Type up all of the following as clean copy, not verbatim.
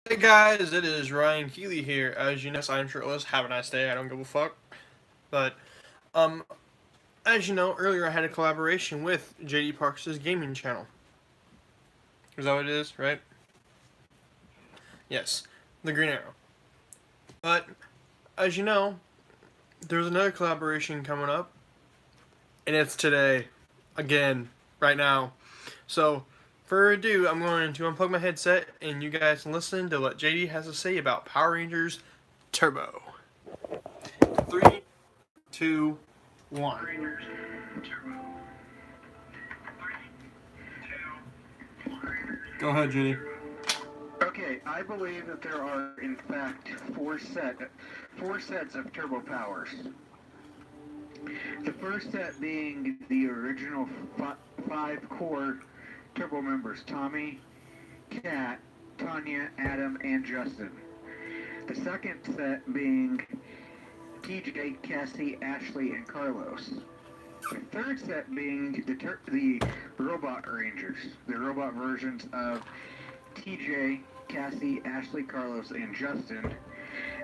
Hey guys, it is Ryan Keeley here. As you know, I'm shirtless. Have a nice day. I don't give a fuck. But, um, as you know, earlier I had a collaboration with JD Parks' gaming channel. Is that what it is, right? Yes, the Green Arrow. But, as you know, there's another collaboration coming up, and it's today. Again, right now. So, for ado, I'm going to unplug my headset, and you guys can listen to what JD has to say about Power Rangers Turbo. Three, two, one. Go ahead, JD. Okay, I believe that there are in fact four sets of turbo powers. The first set being the original five core turbo members: Tommy, Kat, Tanya, Adam, and Justin. The second set being TJ, Cassie, Ashley, and Carlos. The third set being the Robot Rangers, the robot versions of TJ, Cassie, Ashley, Carlos, and Justin.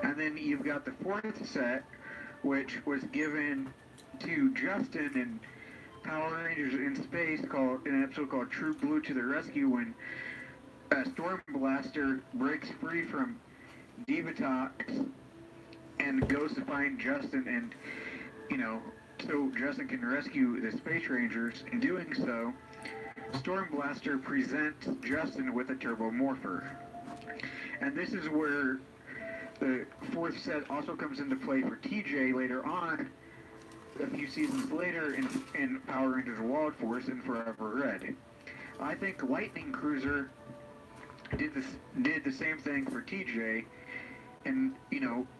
And then you've got the fourth set, which was given to Justin in Power Rangers in Space, called in an episode called True Blue to the Rescue, when Storm Blaster breaks free from Divatox and goes to find Justin, and so Justin can rescue the Space Rangers. In doing so, Storm Blaster presents Justin with a Turbo Morpher. And this is where the fourth set also comes into play for TJ later on, a few seasons later in Power Rangers Wild Force and Forever Red. I think Lightning Cruiser did the same thing for TJ, and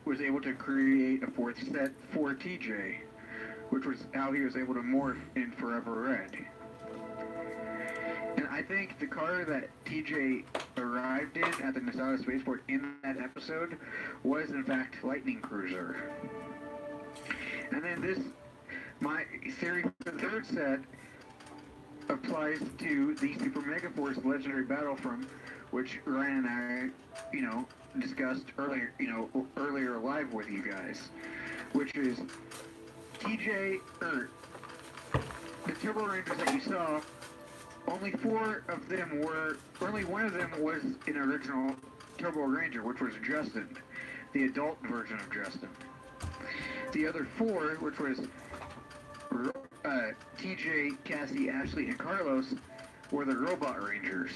was able to create a fourth set for TJ, which was how he was able to morph in Forever Red. And I think the car that TJ arrived in at the Nostalgia Spaceport in that episode was in fact Lightning Cruiser. And then my theory for the third set applies to the Super Mega Force Legendary Battle from which Ryan and I, discussed earlier live with you guys, which is TJ, the Turbo Rangers that you saw. Only one of them was an original Turbo Ranger, which was Justin, the adult version of Justin. The other four, which was TJ, Cassie, Ashley, and Carlos, were the Robot Rangers.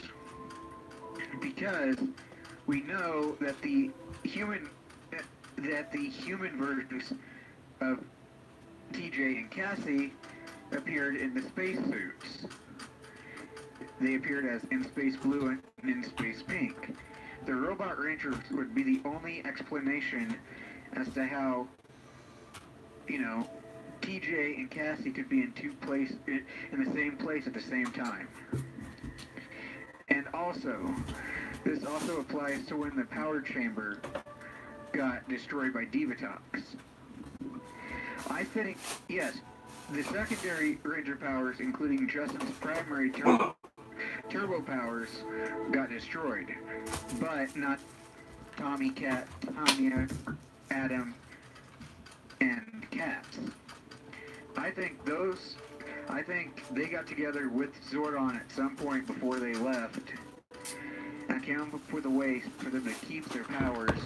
Because we know that the human versions of TJ and Cassie appeared in the spacesuits. They appeared as In Space Blue and In Space Pink. The Robot Rangers would be the only explanation as to how, TJ and Cassie could be in the same place at the same time. And also, this also applies to when the power chamber got destroyed by Divatox. I think, yes, the secondary Ranger powers, including Justin's primary turbo powers, got destroyed, but not Tommy, Kat, Tanya, Adam, and Cats. I think they got together with Zordon at some point before they left and came up with a way for them to keep their powers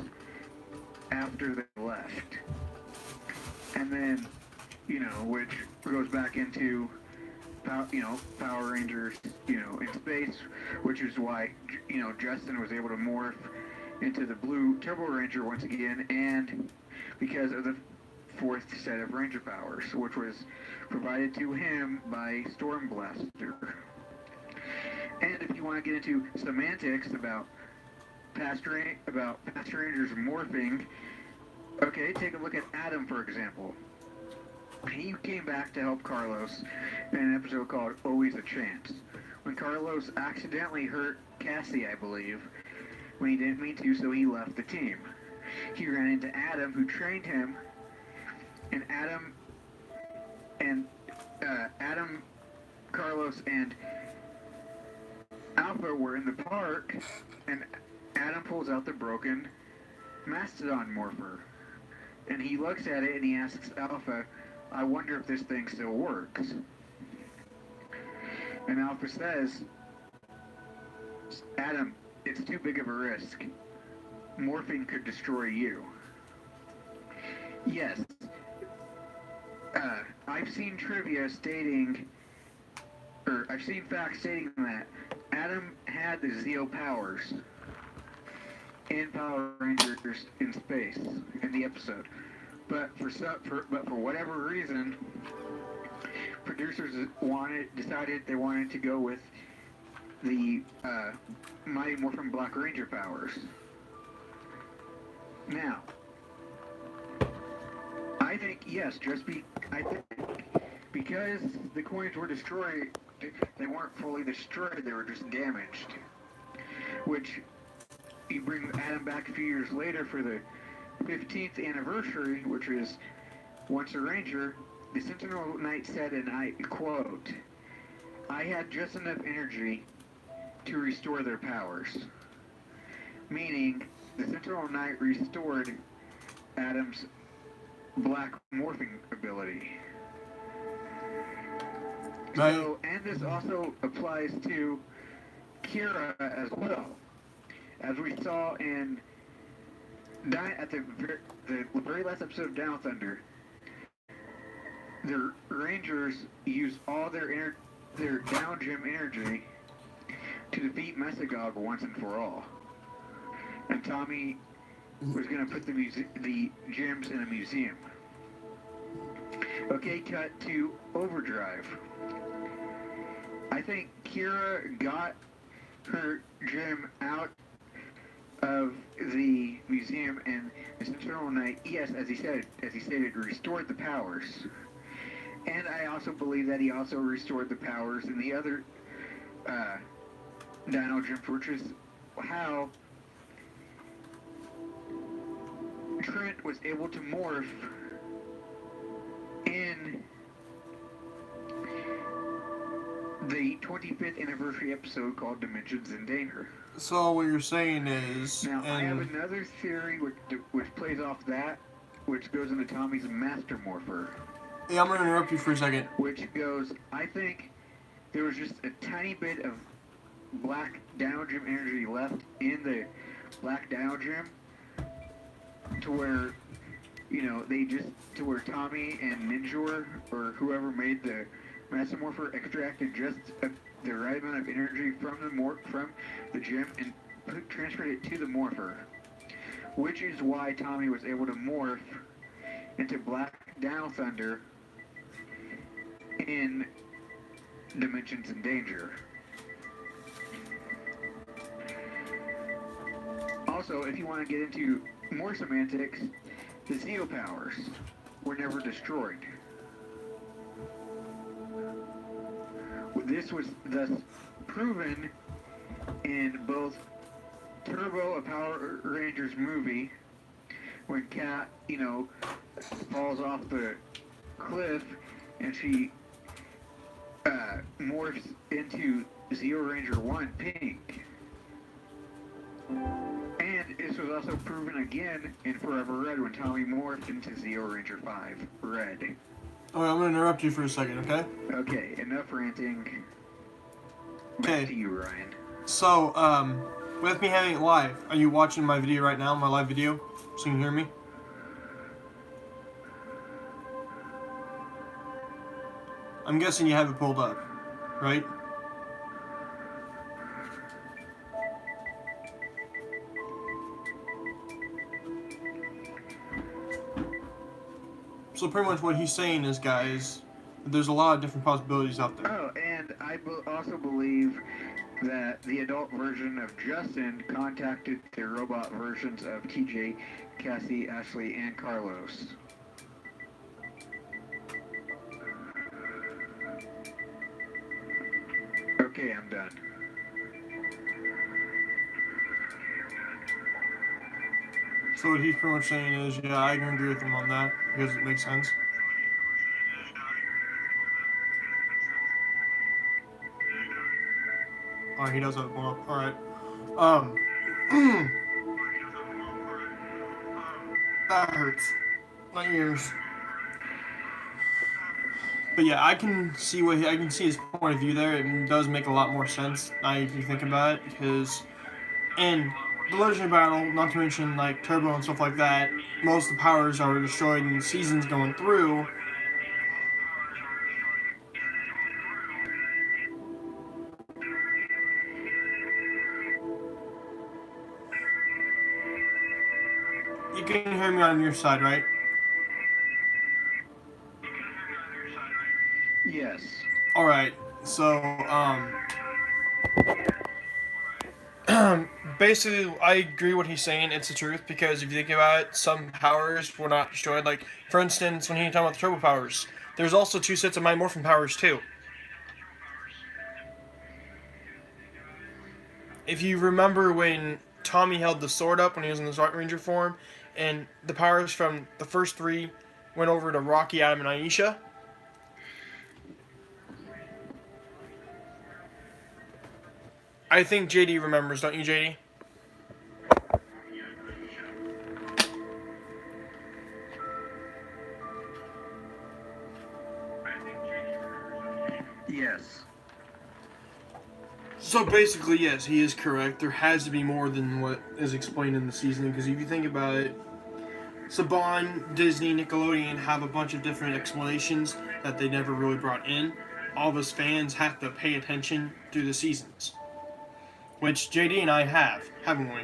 after they left. And then, which goes back into Power Rangers, in space, which is why, Justin was able to morph into the blue Turbo Ranger once again, and because of the fourth set of Ranger powers, which was provided to him by Storm Blaster. And if you want to get into semantics about past Rangers morphing, okay, take a look at Adam, for example. He came back to help Carlos in an episode called Always a Chance, when Carlos accidentally hurt Cassie, I believe, when he didn't mean to, so he left the team. He ran into Adam, who trained him, and Adam, Carlos, and Alpha were in the park, and Adam pulls out the broken Mastodon Morpher. And he looks at it and he asks Alpha, I wonder if this thing still works. And Alpha says, Adam, it's too big of a risk. Morphing could destroy you. Yes. I've seen trivia stating, or I've seen facts stating that Adam had the Zeo powers in Power Rangers in space in the episode, but for whatever reason, producers decided they wanted to go with the Mighty Morphin Black Ranger powers. Now, I think yes, I think because the coins were destroyed, they weren't fully destroyed; they were just damaged. Which you bring Adam back a few years later for the 15th anniversary, which is Once a Ranger. The Sentinel Knight said, and I quote, "I had just enough energy to restore their powers," meaning the Sentinel Knight restored Adam's black morphing ability. Right. So, and this also applies to Kira as well. As we saw at the very last episode of Down Thunder, the Rangers used all their Down Gem energy to defeat Mesogog once and for all. And Tommy was going to put the gems in a museum. Okay, cut to Overdrive. I think Kira got her gem out of the museum, and the Sentinel Knight, yes, as he stated, restored the powers. And I also believe that he also restored the powers in the other Dino Gems, which is how Trent was able to morph in the 25th anniversary episode called Dimensions in Danger. So what you're saying is... Now, I have another theory which plays off that, which goes into Tommy's Master Morpher. Yeah, I'm going to interrupt you for a second. Which goes, I think there was just a tiny bit of black Dino Gem energy left in the black Dino Gem to where, to where Tommy and Ninjor, or whoever made the Master Morpher, extracted just the right amount of energy from the gem and transferred it to the Morpher. Which is why Tommy was able to morph into Black Dino Thunder in Dimensions in Danger. Also, if you want to get into more semantics, the Zeo powers were never destroyed. This was thus proven in both Turbo, a Power Rangers movie, when Kat, falls off the cliff and she morphs into Zeo Ranger 1 Pink. And this was also proven again in Forever Red when Tommy morphed into Zeo Ranger 5 Red. Alright, I'm going to interrupt you for a second, okay? Okay, enough ranting. Okay. Back to you, Ryan. So, with me having it live, are you watching my video right now, my live video? So you can hear me? I'm guessing you have it pulled up, right? So pretty much what he's saying is, guys, there's a lot of different possibilities out there. Oh, and I also believe that the adult version of Justin contacted the robot versions of TJ, Cassie, Ashley, and Carlos. Okay, I'm done. So what he's pretty much saying is, yeah, I can agree with him on that, because it makes sense. Oh, he does have one up. Alright. That hurts. My ears. But yeah, I can see his point of view there. It does make a lot more sense now if you think about it, because in the Legendary Battle, not to mention like Turbo and stuff like that, most of the powers are destroyed in the seasons going through. You can hear me on your side, right? Yes. Alright, so, basically, I agree what he's saying. It's the truth, because if you think about it, some powers were not destroyed. Like, for instance, when he talking about the turbo powers, there's also 2 sets of Mighty Morphin powers, too. If you remember when Tommy held the sword up when he was in the White Ranger form, and the powers from the first 3 went over to Rocky, Adam, and Aisha. I think JD remembers, don't you, JD? Yes. So basically, yes, he is correct. There has to be more than what is explained in the season, because if you think about it, Saban, Disney, Nickelodeon have a bunch of different explanations that they never really brought in. All of us fans have to pay attention through the seasons, which JD and I have, haven't we?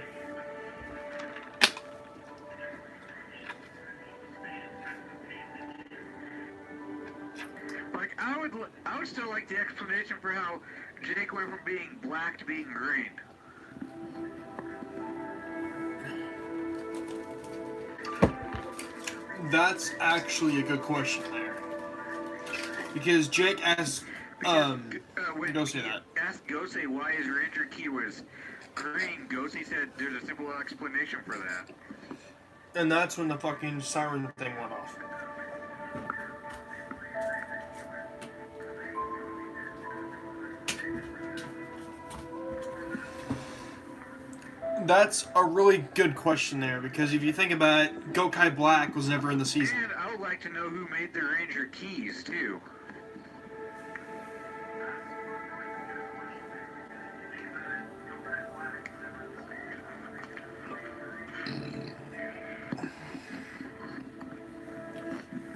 Like, I would still like the explanation for how Jake went from being black to being green. That's actually a good question there, because Jake asked, Gosei that. Asked Gosei why his Ranger key was green. Gosei said there's a simple explanation for that. And that's when the fucking siren thing went off. That's a really good question there, because if you think about it, Gokai Black was never in the season. And I would like to know who made the Ranger keys, too.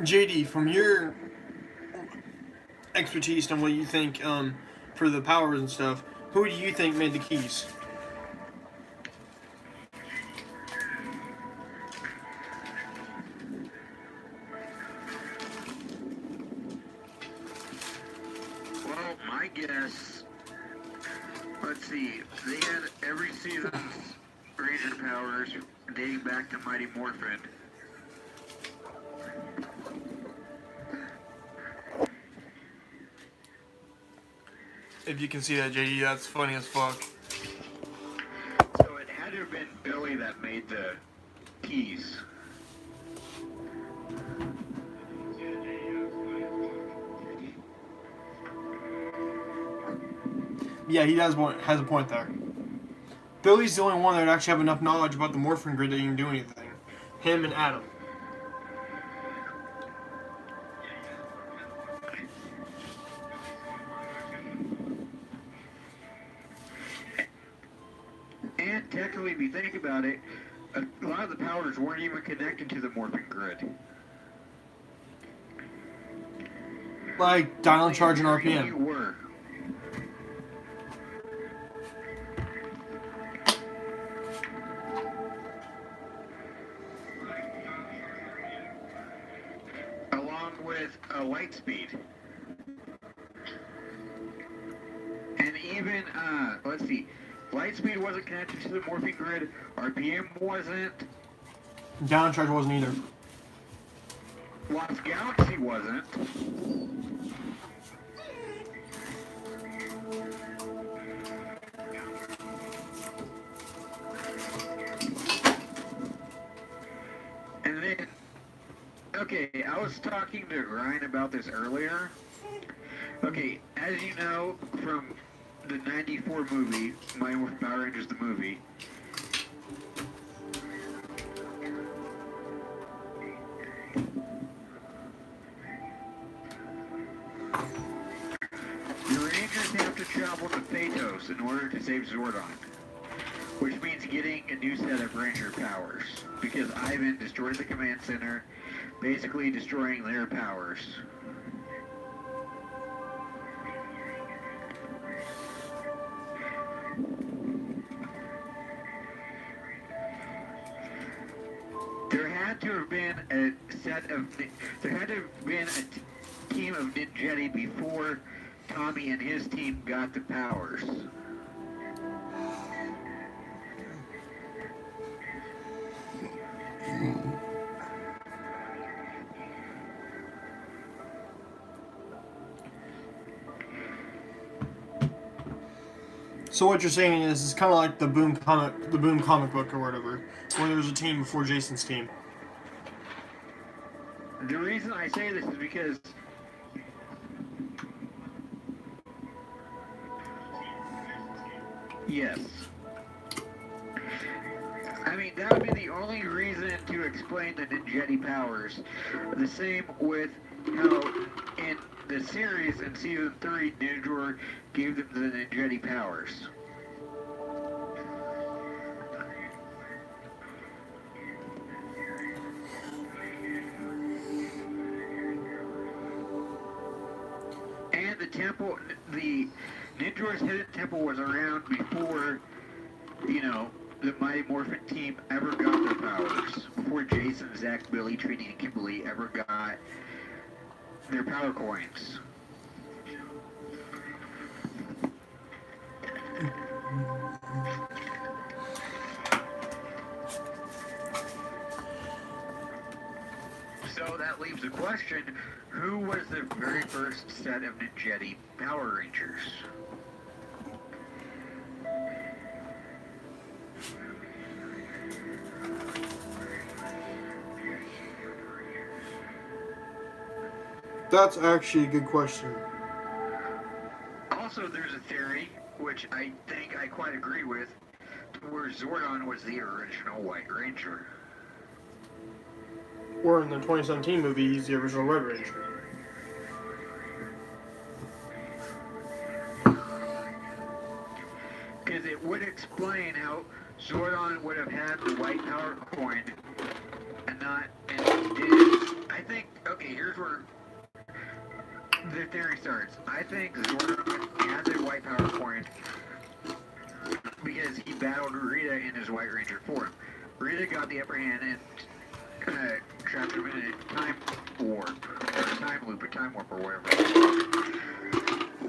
JD, from your expertise on what you think for the powers and stuff, who do you think made the keys? Well, my guess, let's see, they had every season's Ranger powers dating back to Mighty Morphin. If you can see that, JD, that's funny as fuck. So it had to have been Billy that made the keys. Yeah, he has a point there. Billy's the only one that would actually have enough knowledge about the Morphin Grid that he can do anything. Him and Adam. And technically, if you think about it, a lot of the powers weren't even connected to the Morphin Grid. Like Dino Charge and You RPM. were. Along with light speed. And even, let's see, light speed wasn't connected to the Morphin Grid, RPM wasn't, Dino Charge wasn't either. Lost Galaxy wasn't. And then, okay, I was talking to Ryan about this earlier. Okay, as you know from the 94 movie, Mighty Morphin Power Rangers the movie, The Rangers have to travel to Phaedos in order to save Zordon, which means getting a new set of Ranger powers, because Ivan destroyed the command center, basically destroying their powers. There had to have been a team of Ninjetti before Tommy and his team got the powers. So what you're saying is it's kind of like the Boom comic book or whatever, where there was a team before Jason's team. The reason I say this is because yes. I mean, that would be the only reason to explain the Ninjetti powers. The same with how in the series in Season 3, Ninjor gave them the Ninjetti powers. And the temple, the Ninjor's hidden temple was around before, you know, the Mighty Morphin team ever got their powers. Before Jason, Zach, Billy, Trini, and Kimberly ever got their power coins. So that leaves the question, who was the very first set of Ninjetti Power Rangers? That's actually a good question. Also, there's a theory, which I think I quite agree with, where Zordon was the original White Ranger. Or in the 2017 movie, he's the original Red Ranger. Because it would explain how Zordon would have had the white power coin and not, and he did. I think, okay, here's where the theory starts. I think Zordon had the white power coin because he battled Rita in his White Ranger form. Rita got the upper hand and trapped him in a time warp, or time loop, or time warp, or whatever,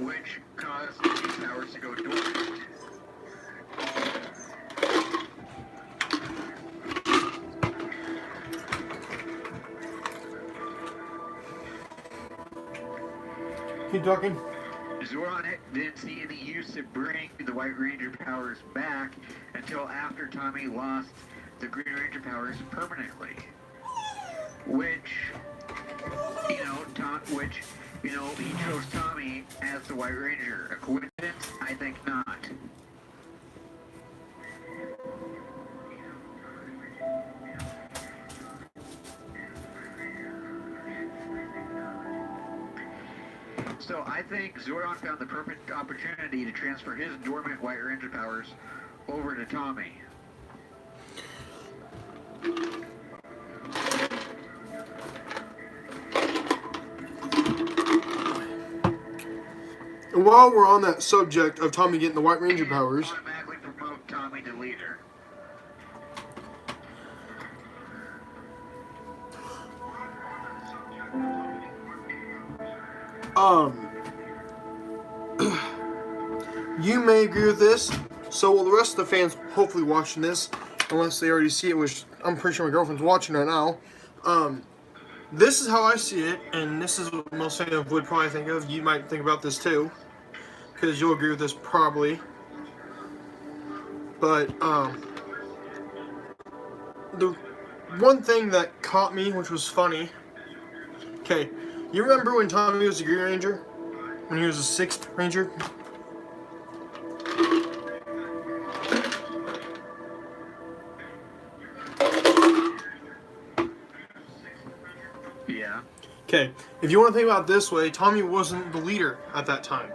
which caused his powers to go dormant. Keep talking. Zordon didn't see any use to bring the White Ranger powers back until after Tommy lost the Green Ranger powers permanently. Which, he chose Tommy as the White Ranger. A coincidence? I think not. So I think Zordon found the perfect opportunity to transfer his dormant White Ranger powers over to Tommy. And while we're on that subject of Tommy getting the White Ranger powers, Automatically promote Tommy to leader. you may agree with this. So will the rest of the fans hopefully watching this, unless they already see it, which I'm pretty sure my girlfriend's watching right now. This is how I see it, and this is what most fans would probably think of. You might think about this too, because you'll agree with this probably. But the one thing that caught me, which was funny. Okay, you remember when Tommy was a Green Ranger? When he was a 6th Ranger? Yeah. Okay, if you want to think about it this way, Tommy wasn't the leader at that time.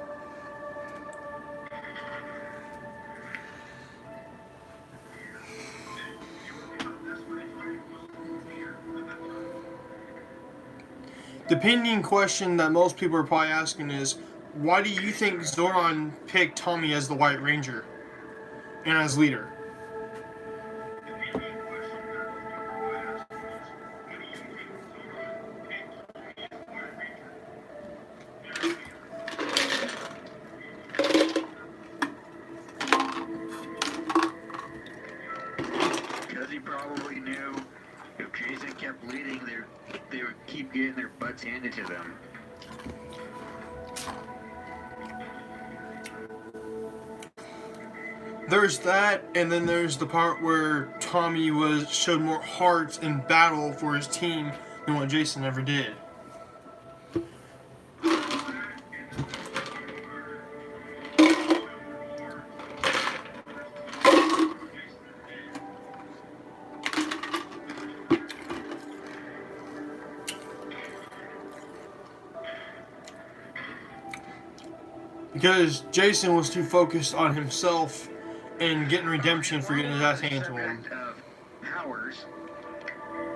The pending question that most people are probably asking is, why do you think Zordon picked Tommy as the White Ranger and as leader? Because he probably knew if Jason kept leading, they would keep getting their butts handed to them. There's that, and then there's the part where Tommy showed more heart in battle for his team than what Jason ever did. Because Jason was too focused on himself and getting redemption for getting his ass handed to him. Of powers.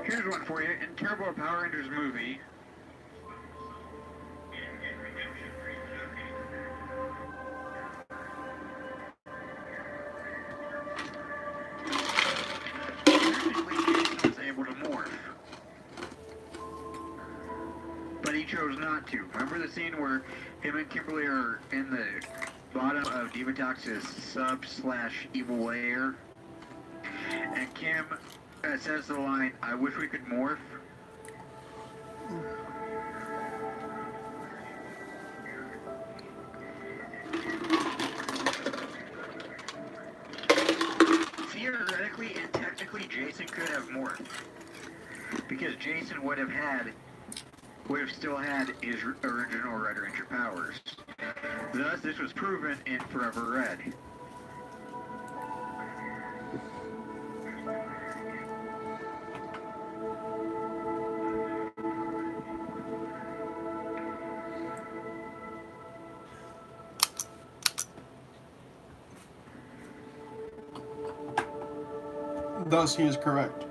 Here's one for you. In Turbo Power Rangers movie, technically Jason was able to morph, but he chose not to. Remember the scene where him and Kimberly are in the bottom of Divatox's sub/evil lair, and Kim says the line, "I wish we could morph." Theoretically and technically, Jason could have morphed, because Jason would have still had his original Red Ranger powers. Thus, this was proven in Forever Red. Thus, he is correct.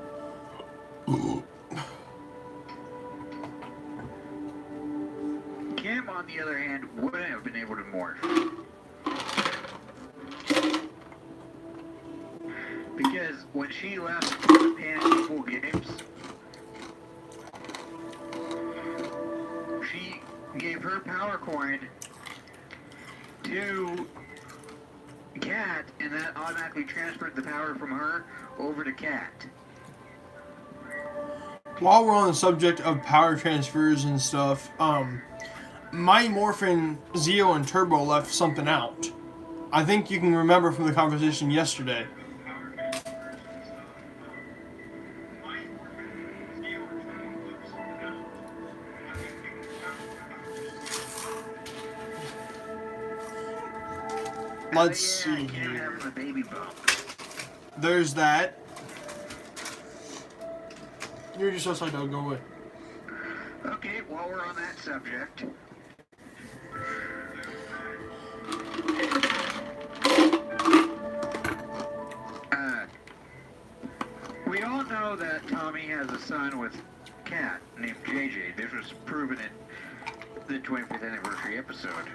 Kim, on the other hand, wouldn't have been able to morph. Because when she left the Pan People Games, she gave her power coin to Kat, and that automatically transferred the power from her over to Kat. While we're on the subject of power transfers and stuff, Mighty Morphin, Zeo, and Turbo left something out. I think you can remember from the conversation yesterday. Let's see Kim here. having the baby bump. There's that. You're just outside, I'll go away. Okay, while we're on that subject, we all know that Tommy has a son with Kat named JJ. This was proven in the 25th anniversary episode.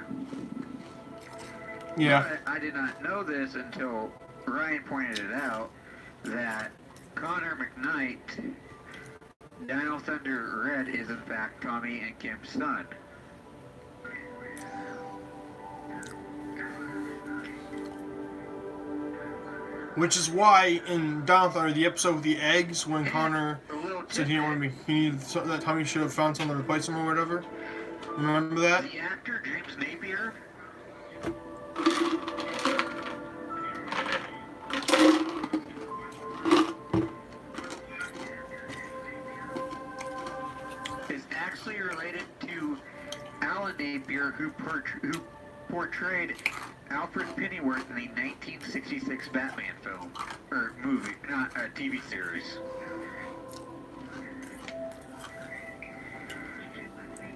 Yeah. But I did not know this until Ryan pointed it out, that Connor McKnight, Dino Thunder Red, is in fact Tommy and Kim's son. Which is why in Dino Thunder, the episode with the eggs, when Connor said he didn't want to be, he needed that Tommy should have found someone to replace him or whatever. Remember that? The actor James Napier is actually related to Alan Napier, who portrayed Alfred Pennyworth in the 1966 Batman film, or movie, not a TV series.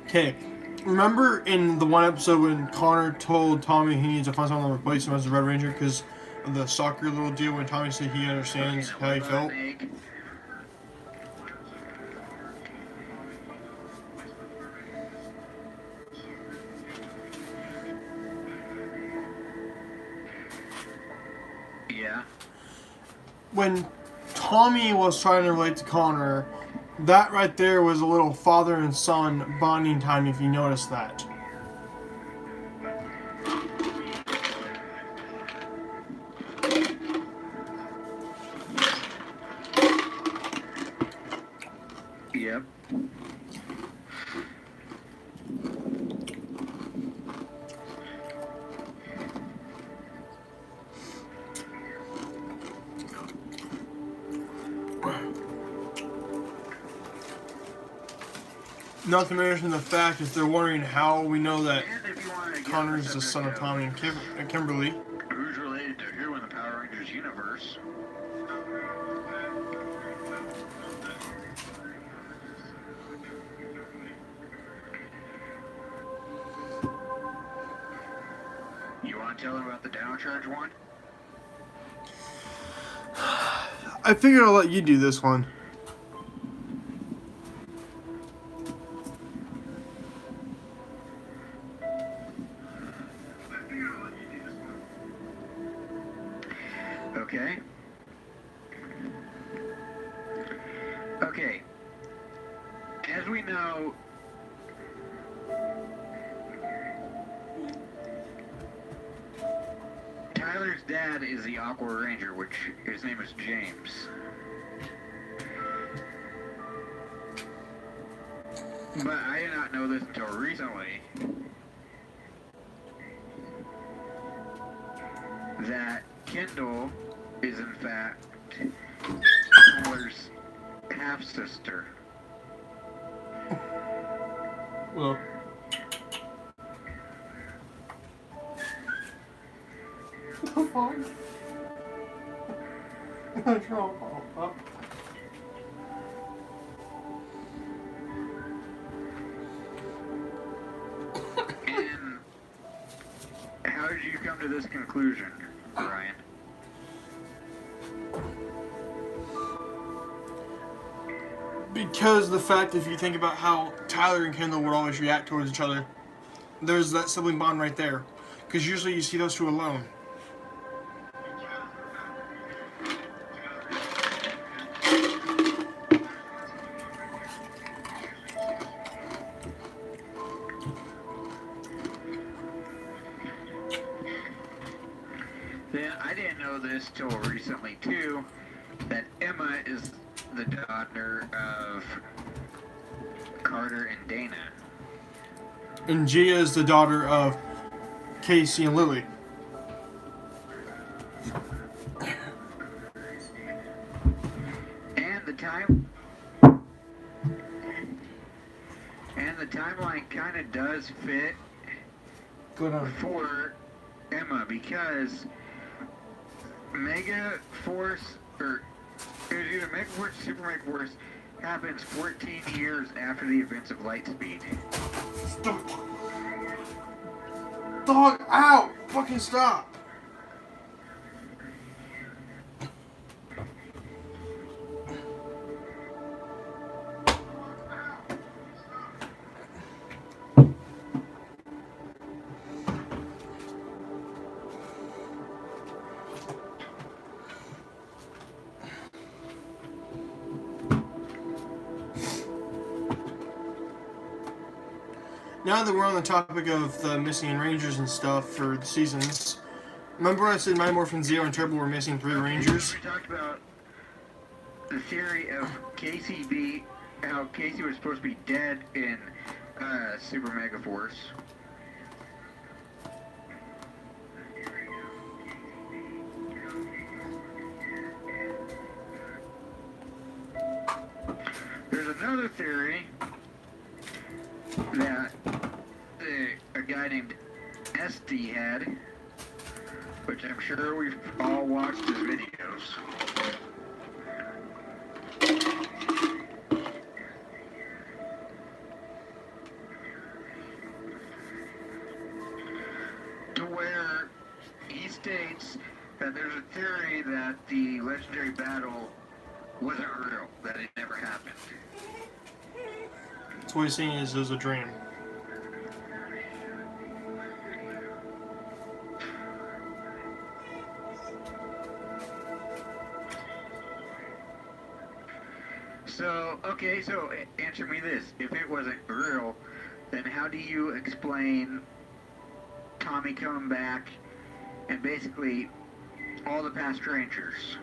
Okay, remember in the one episode when Connor told Tommy he needs to find someone to replace him as the Red Ranger because of the soccer little deal when Tommy said he understands how he felt? Yeah. When Tommy was trying to relate to Connor, that right there was a little father and son bonding time, if you noticed that. Yep. Not to mention the fact, if they're wondering how we know that And if you want to get Connor's the son of Tommy and Kimberly. who's related to who in the Power Rangers universe? You want to tell them about the downcharge one? I figured I'll let you do this one. Okay. Okay. As we know, Tyler's dad is the Aqua Ranger, which his name is James. But I did not know this until recently. That Kendall is in fact Tyler's half-sister. Well. The fuck? What's wrong, Papa? And how did you come to this conclusion, Ryan? Because the fact, if you think about how Tyler and Kendall would always react towards each other, there's that sibling bond right there. Because usually you see those two alone. Then I didn't know this till recently too, that Emma is the daughter of Carter and Dana. And Gia is the daughter of Casey and Lily. And the timeline kind of does fit Good on. for Emma because Mega Force, or it was either Mega Force or Super Mega Force, happens 14 years after the events of Lightspeed. Stop. Dog, ow! Fucking stop! Now that we're on the topic of the missing Rangers and stuff for the seasons, remember when I said Mighty Morphin Zero and Turbo were missing 3 Rangers? We talked about the theory of how Casey was supposed to be dead in Super Mega Force. There's another theory that a guy named SD had, which I'm sure we've all watched his videos. states that there's a theory that the legendary battle wasn't real, that it never happened. So what he's saying is it was a dream. So, okay, so answer me this. If it wasn't real, then how do you explain Tommy coming back and basically all the past Rangers?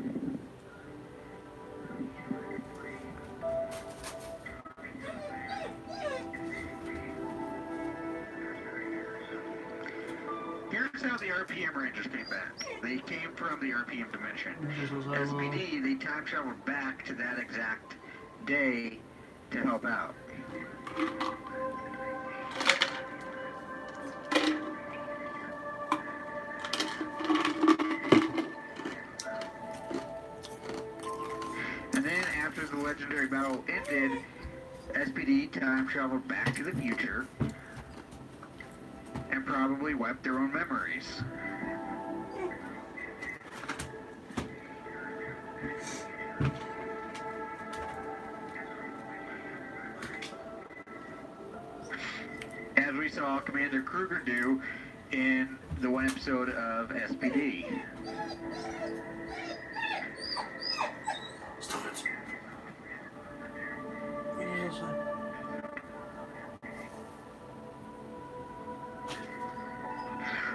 Here's how the RPM Rangers came back. They came from the RPM dimension. SPD, they time traveled back to that exact day to help out. And then after the legendary battle ended, SPD time traveled back to the future and probably wiped their own memories. As we saw Commander Kruger do in the one episode of SPD. Stop it.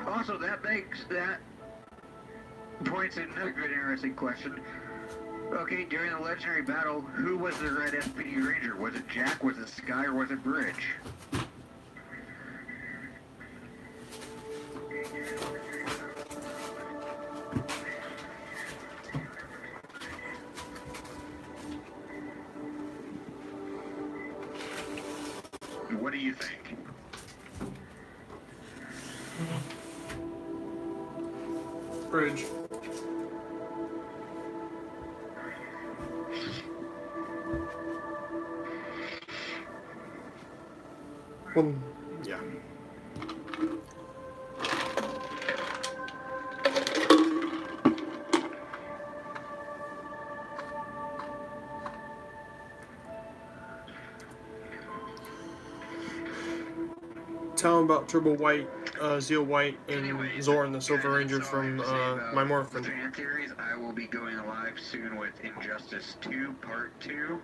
Also, that points in another good interesting question. Okay, during the legendary battle, who was the red SPD Ranger? Was it Jack, was it Sky, or was it Bridge? What do you think? Bridge. Well, yeah. Tell him about Turbo White, Zeo White, and Zoran, the Silver Ranger from My Morphin. Fan theories. I will be going live soon with Injustice 2 Part 2.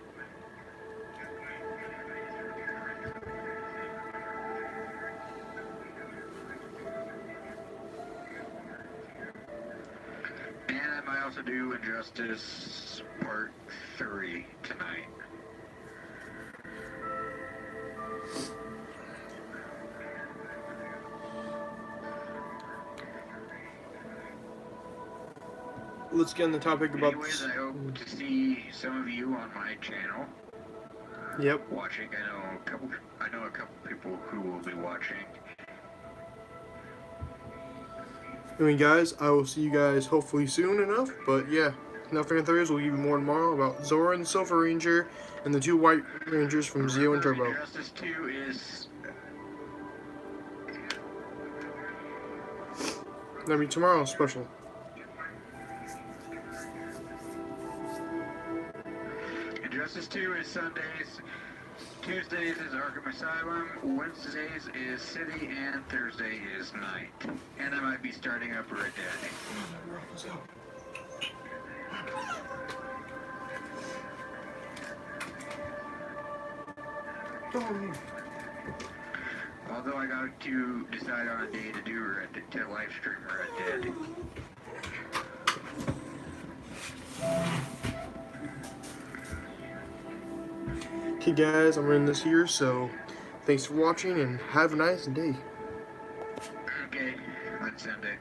And I might also do Injustice Part 3 tonight. Let's get on the topic about. Anyways, I hope to see some of you on my channel. Yep. Watching. I know a couple people who will be watching. Anyway, guys, I will see you guys hopefully soon enough. But yeah, enough fan theories. We'll give you more tomorrow about Zoran, the Silver Ranger, and the two White Rangers from Zeo and Turbo. Injustice 2 is. That'll be tomorrow's special. Injustice 2 is Sundays, Tuesdays is Arkham Asylum, Wednesdays is City, and Thursday is Night. And I might be starting up Red Dead. Although I got to decide on a day to do to live stream Red Dead. Okay, guys, I'm running this here, so thanks for watching and have a nice day. Okay, let's end it.